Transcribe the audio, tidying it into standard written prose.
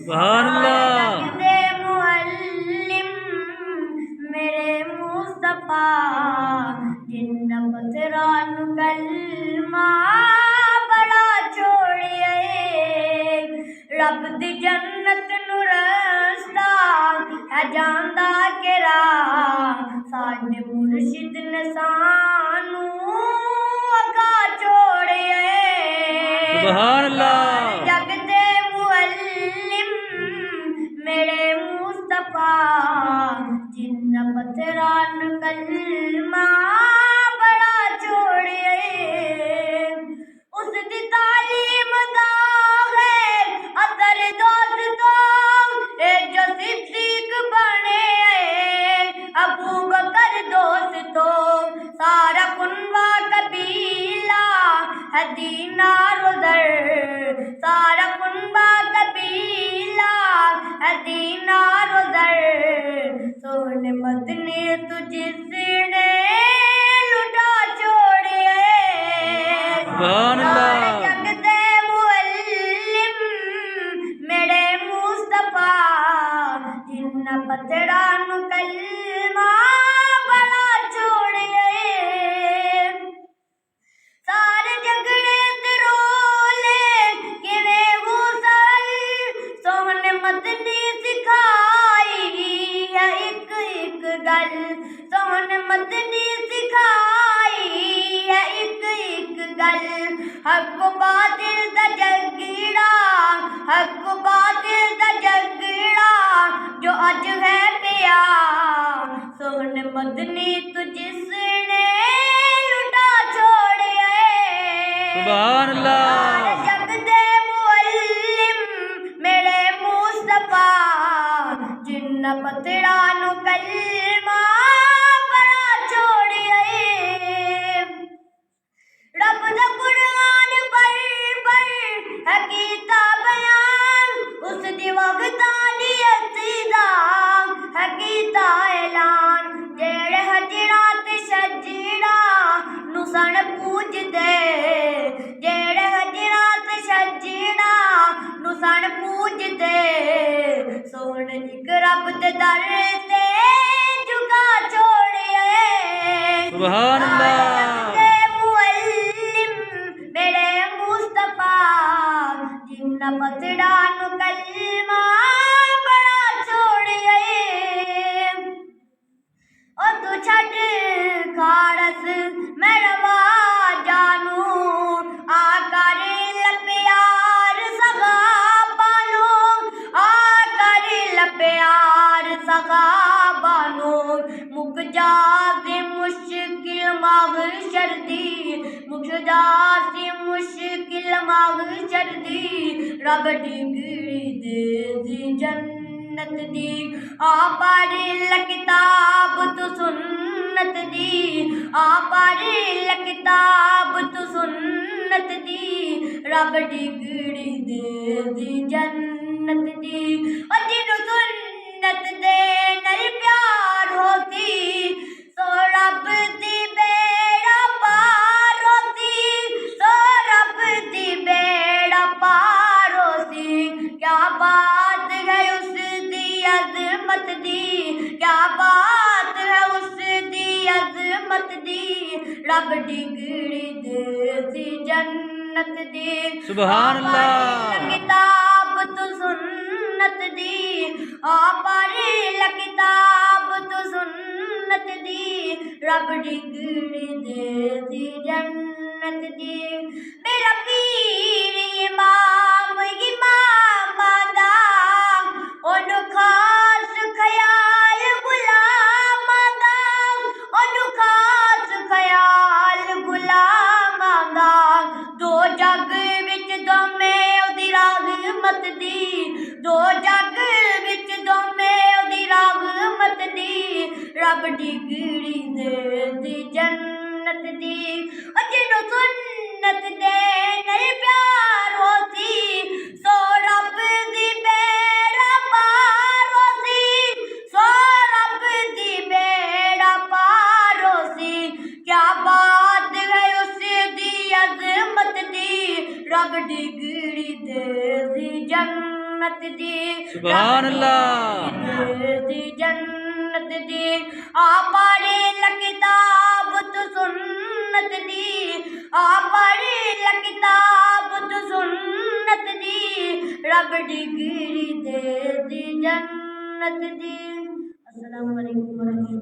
सुभान अल्लाह। जगदे मुअल्लिम मेरे मुस्तफा जिन्ना पत्थरां नू कलमा बड़ा छोड़िए रब दी जन्नत नू रस्ता है जांदा केरा साडे मुर्शिद ने सानू अगा छोड़िए सुभान अल्लाह। जगदे मुअल्लिम मेरे मुस्तफा जिन्ना पत्थरां नू कलमा बड़ा छोड़िए उस दी तालीम दा है असर दोस्तों ए जो सिद्दीक बने अबू बकर दोस्तों सारा कुनवा कबीला है दीनार उधर सारा कुनवा कबीला है दीनार उधर सोने मदनी तुझसे लुटा छोड़िए सुभान अल्लाह। जगदे मुअल्लिम मेरे मुस्तफा जिन्ना पत्थरां नू कलमा बड़ा छोड़िए सारे झगड़े ते रोले किवें गुसल सोहने मदनी सिखाई है एक एक गल सोहने मदनी सिखाई है एक एक गल हक बातिल दा झगड़ा हक बातिल दा झगड़ा जो अज है पिया सोहने मदनी तुझसे लुटा छोड़िए सुभान अल्लाह। जगदे मुअल्लिम मेरे मुस्तफा जिन्ना पत्थरां नू कलमा बड़ा छोड़िए रब दा कुरान पढ़ है कीता बयान उस दी वहदानियत दा है कीता ऐलान जेड़े हजरा ते सजड़ा नू सन पूजदे जेड़े हजरा ते सजड़ा नू सन पूजदे सोहण इक रब दे दर ते झुका छोड़िए सुभान अल्लाह। मेरे मुस्तफा जिन्ना पत्थरां नू कलमा बड़ा छोड़िए ओ तू छड़ खारस मेरवा जानू आकर लप्यार सगा बानो आकर लप्यार सगा बानो मुक जाती मुश्किल महशर दी मुक जाती मुश्किल महशर दी रब डिग्री दे दी जन्नत दी आ पढ़ ल किताब तू सुन्नत दी आ पढ़ ल किताब तू सुन्नत दी रब डिग्री दे दी जन्नत दी ओ जिन्नू सुन्नत दे नाल प्यार होती सो रब दी बेड़ा पार होती सो रब दी बेड़ा पार होती क्या बात है उस दी अज़मत दी क्या बात है उस दी अज़मत दी रब डिग्री दे दी जन्नत दी सुभान अल्लाह। किताब तू सुन्नत दी आ पढ़ ल किताब तू सुन्नत दी रब डिग्री दे दी जन्नत दी मेरा पीर इमाम दा ओनू खास ख्याल गुलामां दा ओनू खास ख्याल गुलामां दा दो जग विच दोमे ओदी रहमत दी दो जग विच दोमे ओदी रहमत दी रब डिग्री दे दी जन्नत दी ओ जिन्नू सुन्नत दे नाल प्यार होती सो रब दी बेड़ा पार होती सो रब दी बेड़ा पार होती क्या बात है उस दी अज़मत दी रब डिग्री दे दी जन्नत जन्नत दी सुभान अल्लाह दी जन्नत दी आ पढ़े किताब तो सुन्नत दी आ पढ़े किताब तो सुन्नत दी रब डिग्री दे दी जन्नत दी। अस्सलामु अलैकुम।